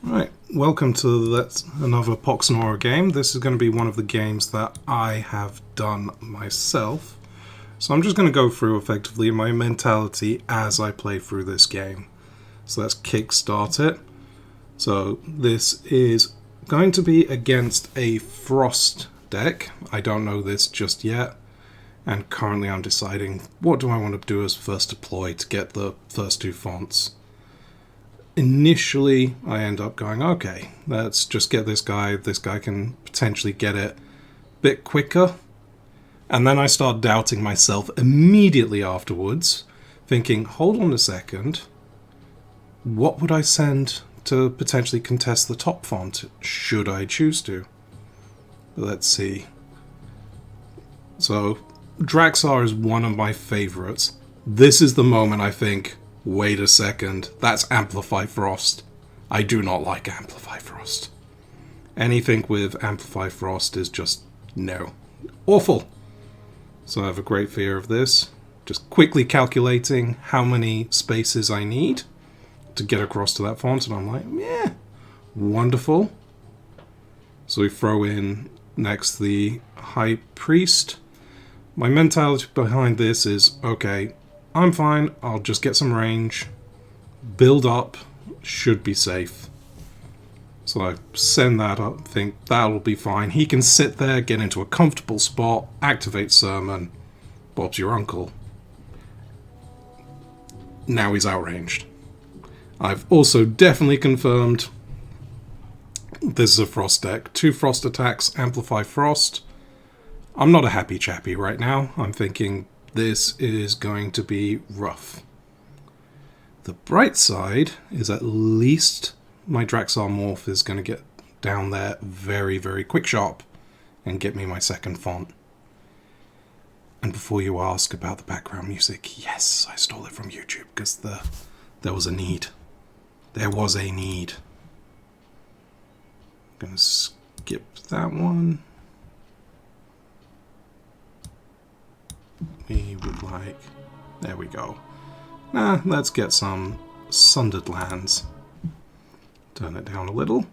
Right, welcome to another Pox Nora game. This is going to be one of the games that I have done myself. So I'm just going to go through effectively my mentality as I play through this game. So let's kickstart it. So this is going to be against a Frost deck. I don't know this just yet. And currently I'm deciding what do I want to do as first deploy to get the first two fonts. Initially, I end up going, okay, let's just get this guy. This guy can potentially get it a bit quicker. And then I start doubting myself immediately afterwards, thinking, hold on a second, what would I send to potentially contest the top font, should I choose to? Let's see. So, Draksar is one of my favorites. This is the moment I think, wait a second, that's Amplify Frost. I do not like Amplify Frost. Anything with Amplify Frost is just, no. Awful. So I have a great fear of this. Just quickly calculating how many spaces I need to get across to that font, and I'm like, yeah, wonderful. So we throw in next the High Priest. My mentality behind this is, okay, I'm fine, I'll just get some range, build up, should be safe. So I send that up, think that'll be fine. He can sit there, get into a comfortable spot, activate Sermon, Bob's your uncle. Now he's outranged. I've also definitely confirmed this is a Frost deck. 2 Frost attacks, Amplify Frost. I'm not a happy chappy right now. I'm thinking this is going to be rough. The bright side is at least my Draksar morph is going to get down there very, very quick sharp and get me my second font. And before you ask about the background music, yes, I stole it from YouTube because there was a need. There was a need. I'm going to skip that one. We would like... There we go. Let's get some Sundered lands. Turn it down a little.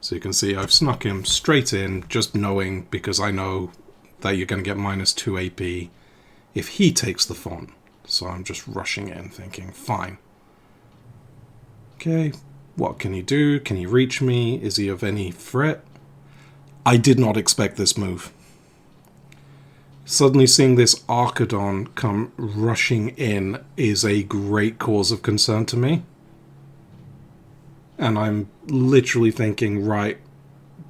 So you can see I've snuck him straight in, just knowing, because I know that you're going to get -2 AP if he takes the font. So I'm just rushing in, thinking, fine. Okay, what can he do? Can he reach me? Is he of any threat? I did not expect this move. Suddenly seeing this Archidon come rushing in is a great cause of concern to me. And I'm literally thinking, right,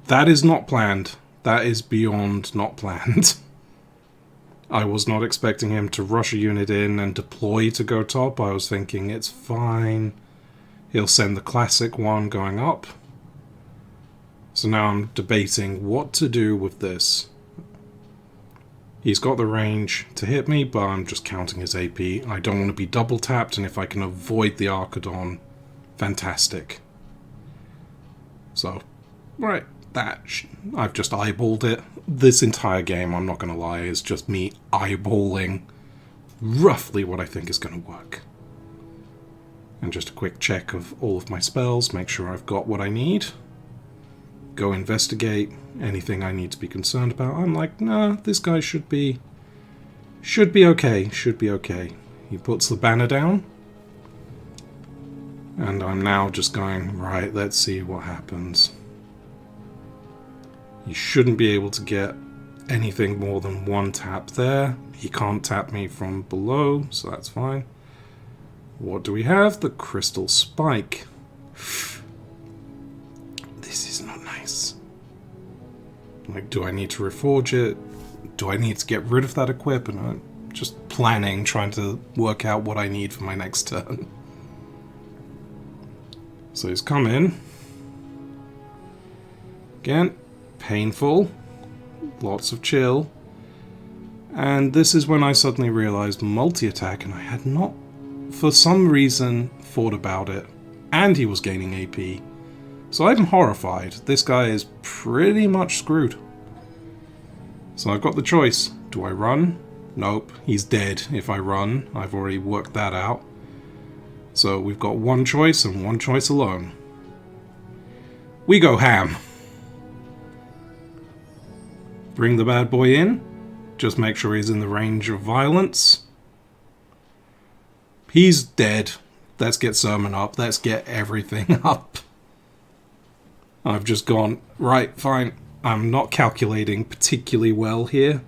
that is not planned. That is beyond not planned. I was not expecting him to rush a unit in and deploy to go top. I was thinking, it's fine. He'll send the classic one going up. So now I'm debating what to do with this. He's got the range to hit me, but I'm just counting his AP. I don't want to be double tapped, and if I can avoid the Archidon, fantastic. So, right, I've just eyeballed it. This entire game, I'm not going to lie, is just me eyeballing roughly what I think is going to work. And just a quick check of all of my spells, make sure I've got what I need. Go investigate anything I need to be concerned about. I'm like, nah, this guy should be okay, should be okay. He puts the banner down. And I'm now just going, right, let's see what happens. He shouldn't be able to get anything more than 1 tap there. He can't tap me from below, so that's fine. What do we have? The Crystal Spike. This is not nice. Like, do I need to reforge it? Do I need to get rid of that equip? And I'm just planning, trying to work out what I need for my next turn. So he's come in. Again, painful. Lots of chill. And this is when I suddenly realized multi-attack, and I had not, for some reason, thought about it. And he was gaining AP. So I'm horrified. This guy is pretty much screwed. So I've got the choice. Do I run? Nope, he's dead if I run. I've already worked that out. So we've got one choice and one choice alone. We go ham. Bring the bad boy in. Just make sure he's in the range of violence. He's dead. Let's get Sermon up. Let's get everything up. I've just gone, right, fine. I'm not calculating particularly well here.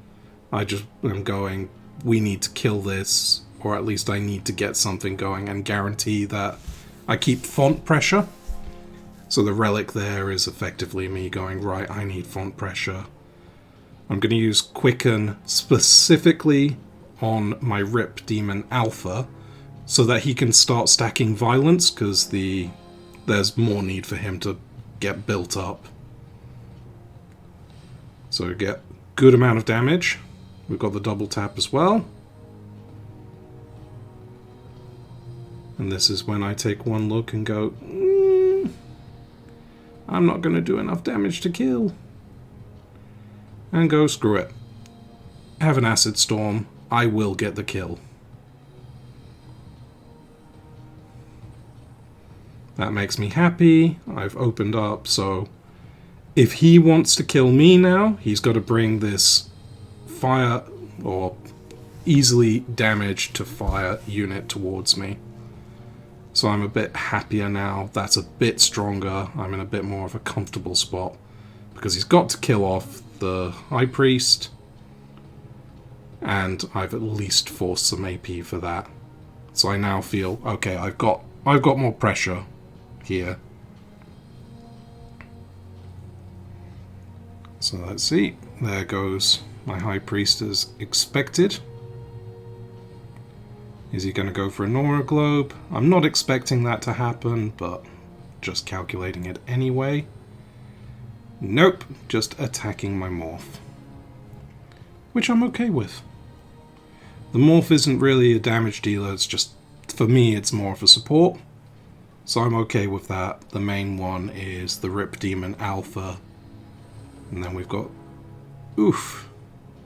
I just am going, we need to kill this, or at least I need to get something going and guarantee that I keep font pressure. So the relic there is effectively me going, right, I need font pressure. I'm going to use Quicken specifically on my Rip Demon Alpha so that he can start stacking violence, because there's more need for him to get built up. So get good amount of damage. We've got the double tap as well. And this is when I take one look and go, I'm not going to do enough damage to kill. And go, screw it. Have an Acid Storm. I will get the kill. That makes me happy. I've opened up, so if he wants to kill me now, he's got to bring this fire or easily damaged to fire unit towards me. So I'm a bit happier now. That's a bit stronger. I'm in a bit more of a comfortable spot because he's got to kill off the High Priest, and I've at least forced some AP for that. So I now feel okay. I've got more pressure here. So let's see. There goes my High Priest as expected. Is he going to go for a Nora Globe? I'm not expecting that to happen, but just calculating it anyway. Nope, just attacking my Morph. Which I'm okay with. The Morph isn't really a damage dealer, it's just, for me, it's more of a support. So I'm okay with that. The main one is the Rip Demon Alpha. And then we've got,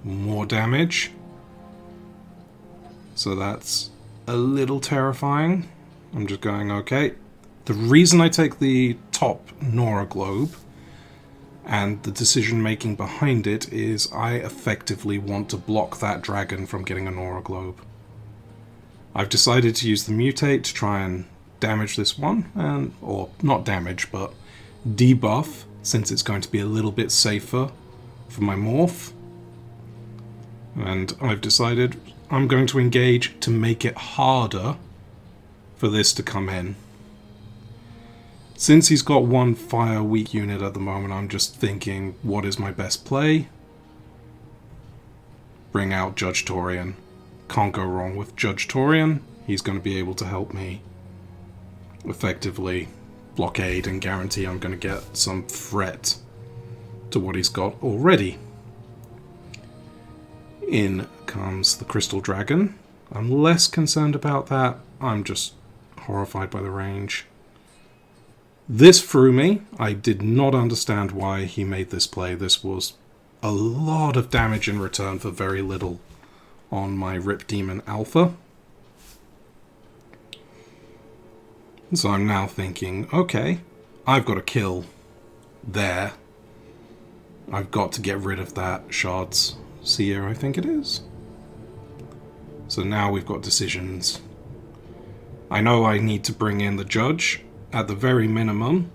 more damage. So that's a little terrifying. I'm just going, okay. The reason I take the top Nora Globe and the decision making behind it is I effectively want to block that dragon from getting a Nora Globe. I've decided to use the Mutate to try and damage this one, or not damage, but debuff, since it's going to be a little bit safer for my Morph. And I've decided I'm going to engage to make it harder for this to come in. Since he's got one fire weak unit at the moment, I'm just thinking, what is my best play? Bring out Judge Torian. Can't go wrong with Judge Torian. He's going to be able to help me effectively blockade and guarantee I'm going to get some threat to what he's got already. In comes the Crystal Dragon. I'm less concerned about that. I'm just horrified by the range. This threw me. I did not understand why he made this play. This was a lot of damage in return for very little on my Rip Demon Alpha. So I'm now thinking, okay, I've got to kill there. I've got to get rid of that Shard's Seer, I think it is. So now we've got decisions. I know I need to bring in the Judge at the very minimum.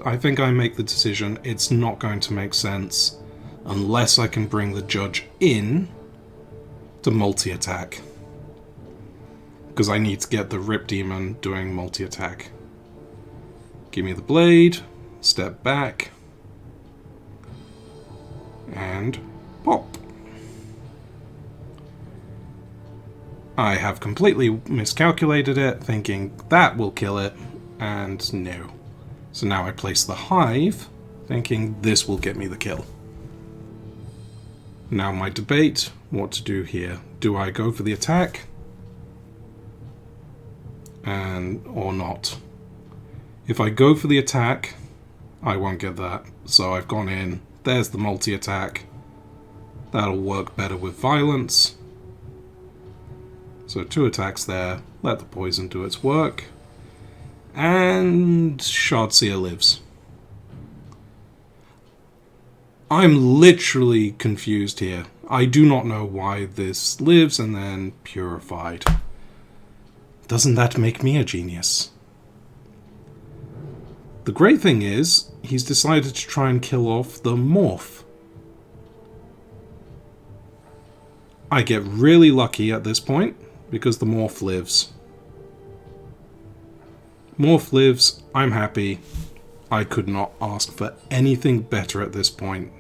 I think I make the decision it's not going to make sense unless I can bring the Judge in to multi-attack. Because I need to get the Rip Demon doing multi-attack. Give me the blade, step back, and pop. I have completely miscalculated it, thinking that will kill it, and no. So now I place the Hive, thinking this will get me the kill. Now my debate, what to do here. Do I go for the attack? Or not? If I go for the attack, I won't get that. So I've gone in, there's the multi-attack. That'll work better with violence. So 2 attacks there. Let the poison do its work. And Shardseer lives. I'm literally confused here. I do not know why this lives and then purified. Doesn't that make me a genius? The great thing is, he's decided to try and kill off the morph. I get really lucky at this point, because the morph lives. Morph lives, I'm happy. I could not ask for anything better at this point.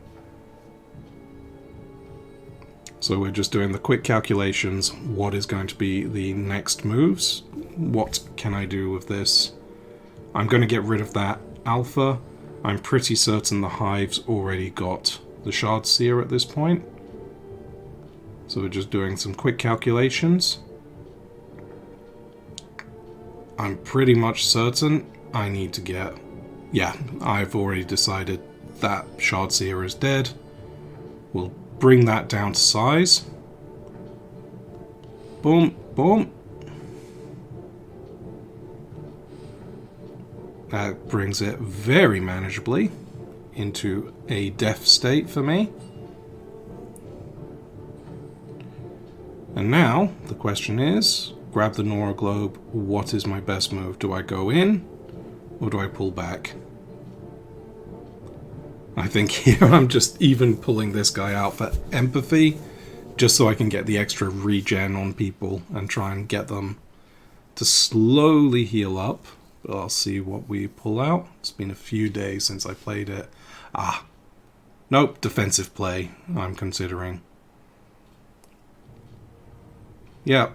So we're just doing the quick calculations. What is going to be the next moves? What can I do with this? I'm going to get rid of that alpha. I'm pretty certain the hive's already got the Shardseer at this point. So we're just doing some quick calculations. I'm pretty much certain I need to get... Yeah, I've already decided that Shardseer is dead. We'll bring that down to size. Boom, boom. That brings it very manageably into a death state for me. And now, the question is, grab the Nora Globe, what is my best move? Do I go in, or do I pull back? I think here I'm just even pulling this guy out for empathy, just so I can get the extra regen on people and try and get them to slowly heal up. But I'll see what we pull out. It's been a few days since I played it. Nope, defensive play I'm considering. Yeah,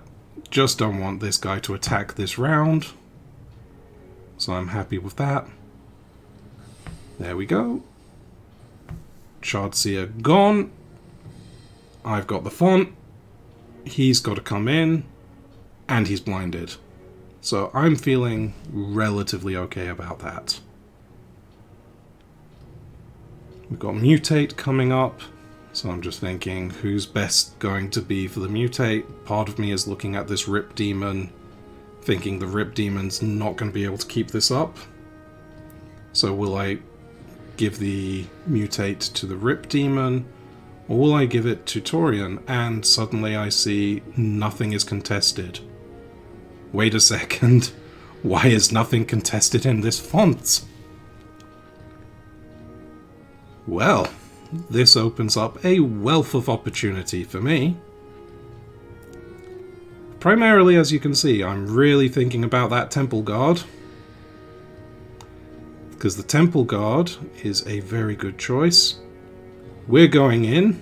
just don't want this guy to attack this round. So I'm happy with that. There we go. Shardseer gone. I've got the font. He's got to come in. And he's blinded. So I'm feeling relatively okay about that. We've got Mutate coming up. So I'm just thinking, who's best going to be for the Mutate? Part of me is looking at this Rip Demon, thinking the Rip Demon's not going to be able to keep this up. So will I give the Mutate to the Rip Demon, or will I give it to Torian? And suddenly I see nothing is contested. Wait a second, why is nothing contested in this font? Well, this opens up a wealth of opportunity for me. Primarily, as you can see, I'm really thinking about that Temple Guard. Because the Temple Guard is a very good choice. We're going in.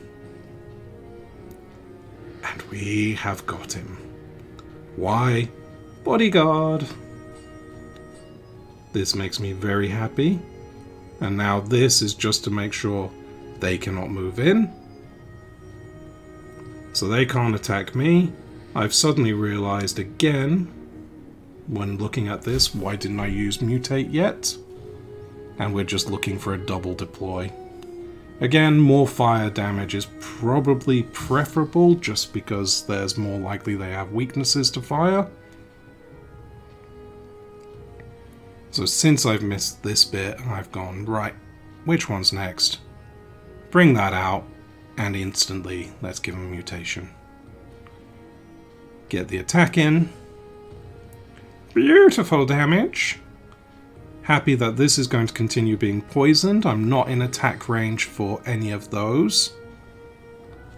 And we have got him. Why? Bodyguard. This makes me very happy. And now this is just to make sure they cannot move in. So they can't attack me. I've suddenly realized again, when looking at this, why didn't I use Mutate yet? And we're just looking for a double deploy. Again, more fire damage is probably preferable, just because there's more likely they have weaknesses to fire. So since I've missed this bit, I've gone, right, which one's next? Bring that out, and instantly, let's give him a mutation. Get the attack in. Beautiful damage. Happy that this is going to continue being poisoned. I'm not in attack range for any of those.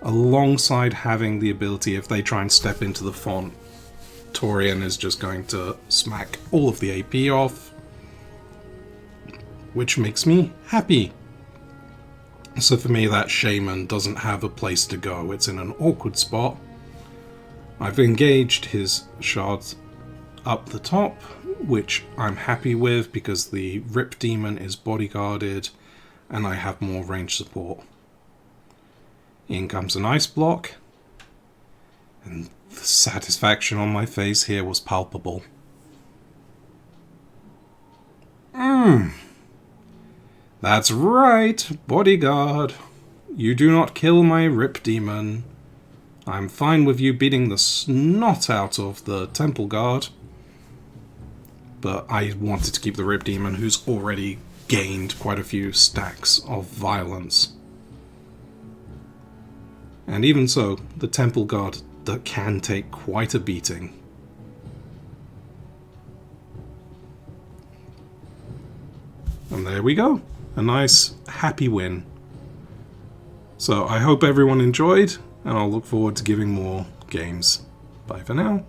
Alongside having the ability, if they try and step into the font, Torian is just going to smack all of the AP off. Which makes me happy. So for me, that Shaman doesn't have a place to go. It's in an awkward spot. I've engaged his shards up the top, which I'm happy with because the Rip Demon is bodyguarded and I have more range support. In comes an ice block, and the satisfaction on my face here was palpable. That's right, bodyguard. You do not kill my Rip Demon. I'm fine with you beating the snot out of the Temple Guard, but I wanted to keep the Rip Demon, who's already gained quite a few stacks of violence. And even so, the Temple Guard that can take quite a beating. And there we go. A nice, happy win. So I hope everyone enjoyed, and I'll look forward to giving more games. Bye for now.